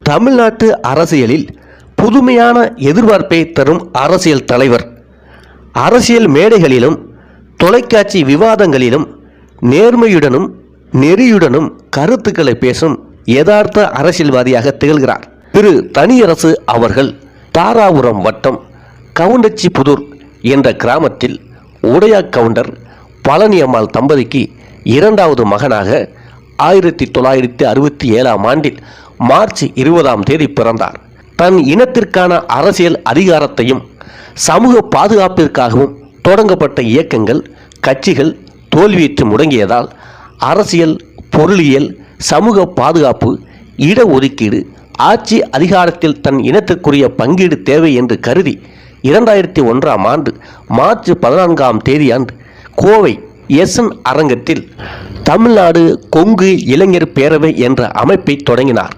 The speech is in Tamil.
தமிழ்நாட்டு அரசியலில் புதுமையான எதிர்பார்ப்பை தரும் அரசியல் தலைவர். அரசியல் மேடைகளிலும் தொலைக்காட்சி விவாதங்களிலும் நேர்மையுடனும் நெறியுடனும் கருத்துக்களை பேசும் யதார்த்த அரசியல்வாதியாக திகழ்கிறார் திரு தனியரசு அவர்கள். தாராபுரம் வட்டம் கவுண்டச்சிபுதூர் என்ற கிராமத்தில் உடையா கவுண்டர் பழனியம்மாள் தம்பதிக்கு இரண்டாவது மகனாக 1967ஆம் ஆண்டில் மார்ச் 20ஆம் தேதி பிறந்தார். தன் இனத்திற்கான அரசியல் அதிகாரத்தையும் சமூக பாதுகாப்பிற்காகவும் தொடங்கப்பட்ட இயக்கங்கள் கட்சிகள் தோல்வியுற்று முடங்கியதால் அரசியல், பொருளியல், சமூக பாதுகாப்பு, இடஒதுக்கீடு, ஆட்சி அதிகாரத்தில் தன் இனத்திற்குரிய பங்கீடு தேவை என்று கருதி 2001ஆம் ஆண்டு மார்ச் 14ஆம் தேதியன்று கோவை எஸ்என் அரங்கத்தில் தமிழ்நாடு கொங்கு இளைஞர் பேரவை என்ற அமைப்பை தொடங்கினார்.